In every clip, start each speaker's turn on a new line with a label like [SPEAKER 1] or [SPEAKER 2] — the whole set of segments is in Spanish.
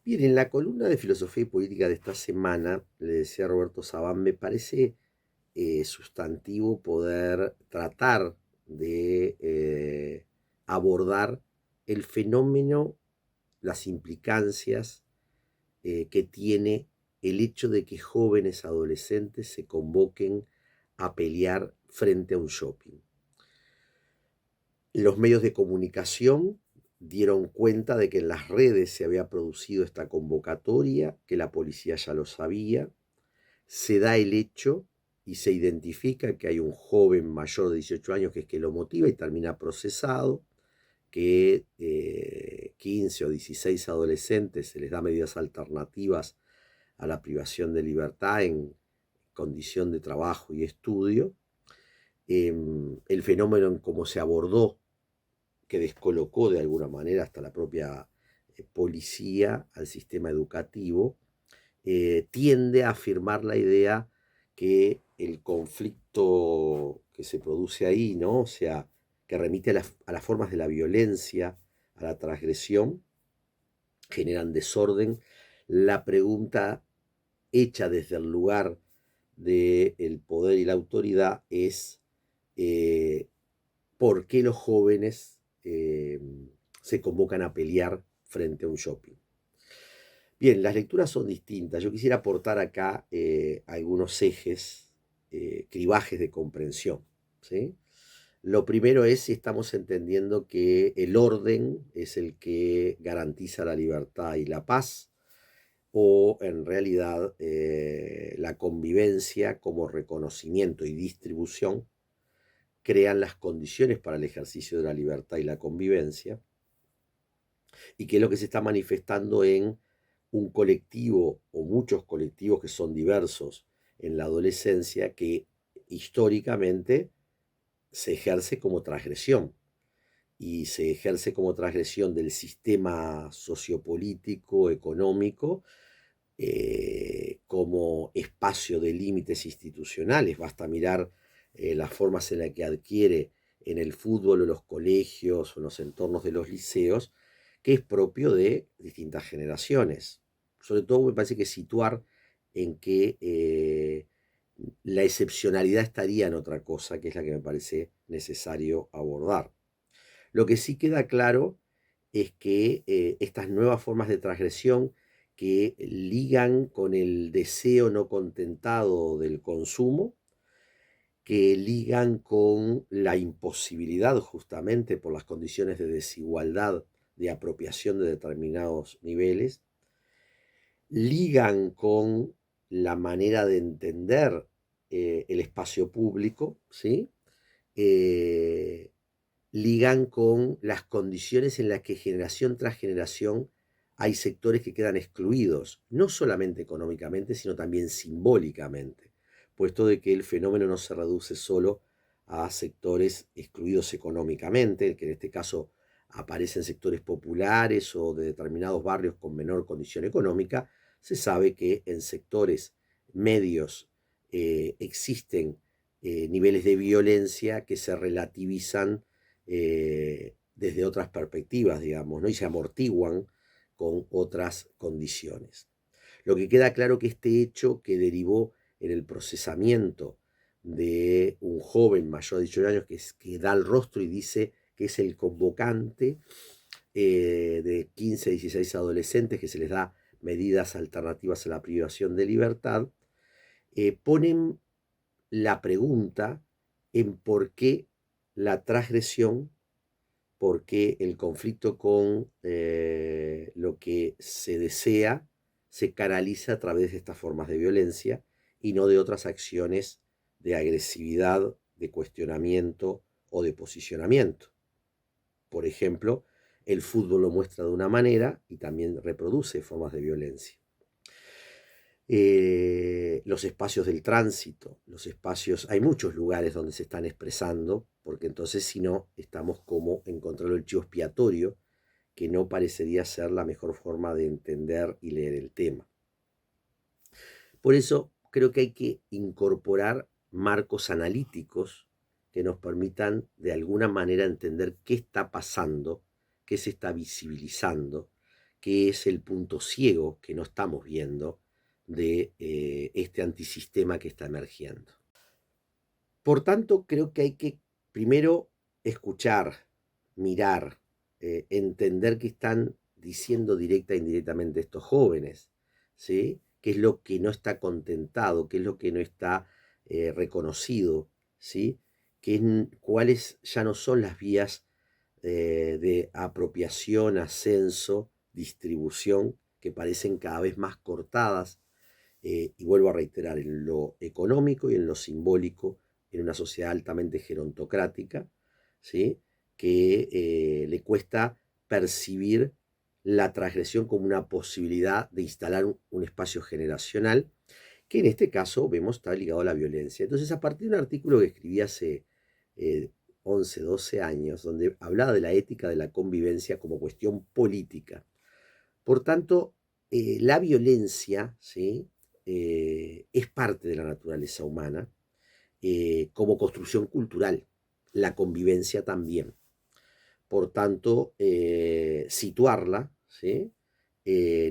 [SPEAKER 1] Bien, en la columna de filosofía y política de esta semana, le decía a Roberto Sabán, me parece sustantivo poder tratar de abordar el fenómeno, las implicancias que tiene el hecho de que jóvenes adolescentes se convoquen a pelear frente a un shopping. Los medios de comunicación dieron cuenta de que en las redes se había producido esta convocatoria, que la policía ya lo sabía. Se da el hecho y se identifica que hay un joven mayor de 18 años que es que lo motiva y termina procesado, que 15 o 16 adolescentes se les da medidas alternativas a la privación de libertad en condición de trabajo y estudio. El fenómeno en cómo se abordó, que descolocó de alguna manera hasta la propia policía al sistema educativo, tiende a afirmar la idea que el conflicto que se produce ahí, ¿no? O sea, que remite a las formas de la violencia, a la transgresión, generan desorden. La pregunta hecha desde el lugar del poder y la autoridad es por qué los jóvenes se convocan a pelear frente a un shopping. Bien, las lecturas son distintas. Yo quisiera aportar acá algunos ejes, cribajes de comprensión, ¿sí? Lo primero es si estamos entendiendo que el orden es el que garantiza la libertad y la paz, o en realidad la convivencia como reconocimiento y distribución crean las condiciones para el ejercicio de la libertad y la convivencia, y que es lo que se está manifestando en un colectivo o muchos colectivos que son diversos en la adolescencia, que históricamente se ejerce como transgresión, y se ejerce como transgresión del sistema sociopolítico, económico, como espacio de límites institucionales. Basta mirar las formas en las que adquiere en el fútbol o los colegios o los entornos de los liceos, que es propio de distintas generaciones. Sobre todo me parece que situar en que la excepcionalidad estaría en otra cosa, que es la que me parece necesario abordar. Lo que sí queda claro es que estas nuevas formas de transgresión que ligan con el deseo no contentado del consumo, que ligan con la imposibilidad justamente por las condiciones de desigualdad de apropiación de determinados niveles, ligan con la manera de entender el espacio público, ¿sí? Eh, Ligan con las condiciones en las que generación tras generación hay sectores que quedan excluidos, no solamente económicamente, sino también simbólicamente, puesto de que el fenómeno no se reduce solo a sectores excluidos económicamente, que en este caso aparecen sectores populares o de determinados barrios con menor condición económica. Se sabe que en sectores medios existen niveles de violencia que se relativizan desde otras perspectivas, digamos, ¿no? Y se amortiguan con otras condiciones. Lo que queda claro que este hecho que derivó en el procesamiento de un joven mayor de 18 años que da el rostro y dice que es el convocante de 15, 16 adolescentes que se les da medidas alternativas a la privación de libertad, ponen la pregunta en por qué la transgresión, porque el conflicto con lo que se desea se canaliza a través de estas formas de violencia y no de otras acciones de agresividad, de cuestionamiento o de posicionamiento. Por ejemplo, el fútbol lo muestra de una manera y también reproduce formas de violencia. Los espacios del tránsito, los espacios, hay muchos lugares donde se están expresando, porque entonces si no, estamos como encontrando el chivo expiatorio, que no parecería ser la mejor forma de entender y leer el tema. Por eso creo que hay que incorporar marcos analíticos que nos permitan de alguna manera entender qué está pasando, qué se está visibilizando, que es el punto ciego que no estamos viendo de este antisistema que está emergiendo. Por tanto, creo que hay que primero escuchar, mirar, entender qué están diciendo directa e indirectamente estos jóvenes, ¿sí? ¿Qué es lo que no está contentado? ¿Qué es lo que no está reconocido? ¿Sí? ¿Cuáles ya no son las vías de apropiación, ascenso, distribución, que parecen cada vez más cortadas? Y vuelvo a reiterar, en lo económico y en lo simbólico, en una sociedad altamente gerontocrática, ¿sí? Que le cuesta percibir la transgresión como una posibilidad de instalar un espacio generacional, que en este caso vemos está ligado a la violencia. Entonces, a partir de un artículo que escribí hace 11, 12 años, donde hablaba de la ética de la convivencia como cuestión política. Por tanto, la violencia, ¿sí? Es parte de la naturaleza humana como construcción cultural, la convivencia también. Por tanto, situarla, ¿sí?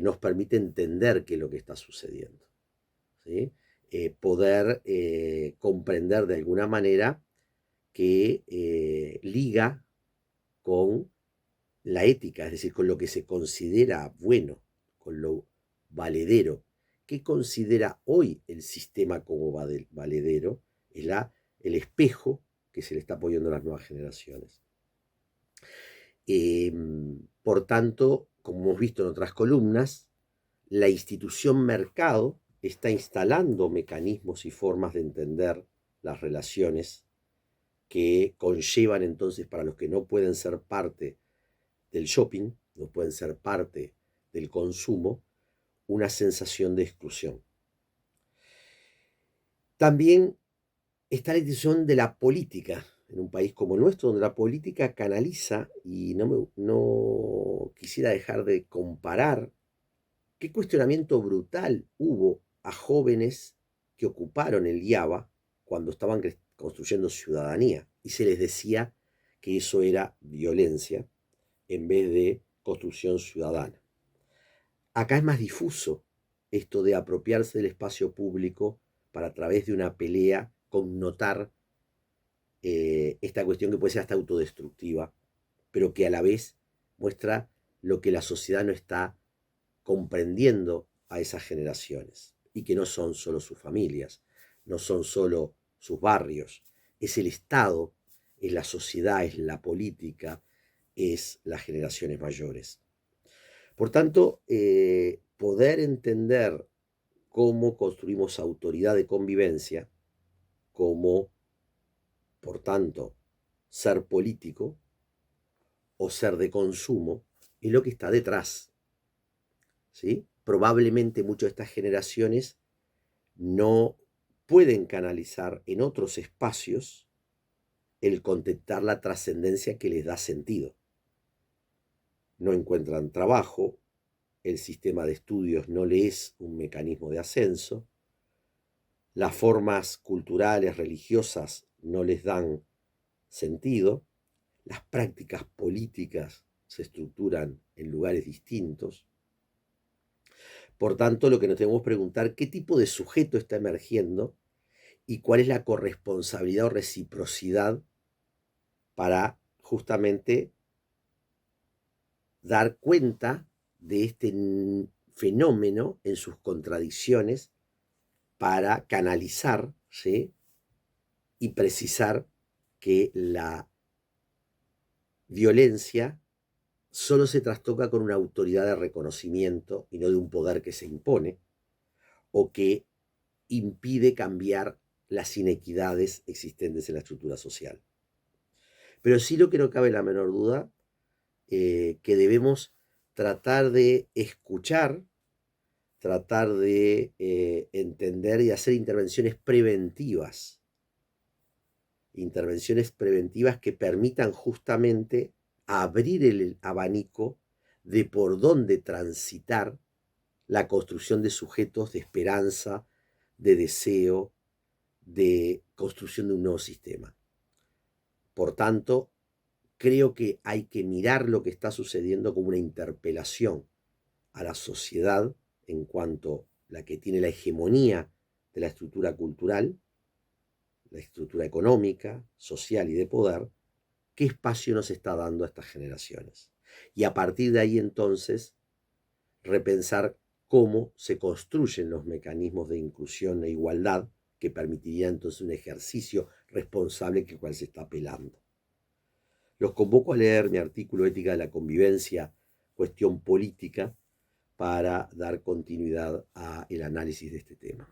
[SPEAKER 1] Nos permite entender qué es lo que está sucediendo, ¿sí? Poder comprender de alguna manera que liga con la ética, es decir, con lo que se considera bueno, con lo valedero. ¿Qué considera hoy el sistema como valedero? Es el espejo que se le está poniendo a las nuevas generaciones. Por tanto, como hemos visto en otras columnas, la institución mercado está instalando mecanismos y formas de entender las relaciones que conllevan entonces para los que no pueden ser parte del shopping, no pueden ser parte del consumo, una sensación de exclusión. También está la institución de la política en un país como el nuestro, donde la política canaliza, y no quisiera dejar de comparar qué cuestionamiento brutal hubo a jóvenes que ocuparon el IABA cuando estaban construyendo ciudadanía, y se les decía que eso era violencia en vez de construcción ciudadana. Acá es más difuso esto de apropiarse del espacio público para a través de una pelea connotar esta cuestión que puede ser hasta autodestructiva, pero que a la vez muestra lo que la sociedad no está comprendiendo a esas generaciones y que no son solo sus familias, no son solo sus barrios, es el Estado, es la sociedad, es la política, es las generaciones mayores. Por tanto, poder entender cómo construimos autoridad de convivencia, como, por tanto, ser político o ser de consumo, es lo que está detrás, ¿sí? Probablemente muchas de estas generaciones no pueden canalizar en otros espacios el contemplar la trascendencia que les da sentido. No encuentran trabajo, el sistema de estudios no le es un mecanismo de ascenso, las formas culturales, religiosas no les dan sentido, las prácticas políticas se estructuran en lugares distintos. Por tanto, lo que nos tenemos que preguntar, ¿qué tipo de sujeto está emergiendo y cuál es la corresponsabilidad o reciprocidad para justamente dar cuenta de este fenómeno en sus contradicciones para canalizar, ¿sí? Y precisar que la violencia solo se trastoca con una autoridad de reconocimiento y no de un poder que se impone o que impide cambiar las inequidades existentes en la estructura social. Pero sí lo que no cabe la menor duda, que debemos tratar de escuchar, tratar de entender y hacer intervenciones preventivas que permitan justamente abrir el abanico de por dónde transitar la construcción de sujetos de esperanza, de deseo, de construcción de un nuevo sistema. Por tanto, creo que hay que mirar lo que está sucediendo como una interpelación a la sociedad en cuanto la que tiene la hegemonía de la estructura cultural, la estructura económica, social y de poder, qué espacio nos está dando a estas generaciones. Y a partir de ahí entonces repensar cómo se construyen los mecanismos de inclusión e igualdad que permitiría entonces un ejercicio responsable que cual se está apelando. Los convoco a leer mi artículo Ética de la Convivencia, cuestión política, para dar continuidad al análisis de este tema.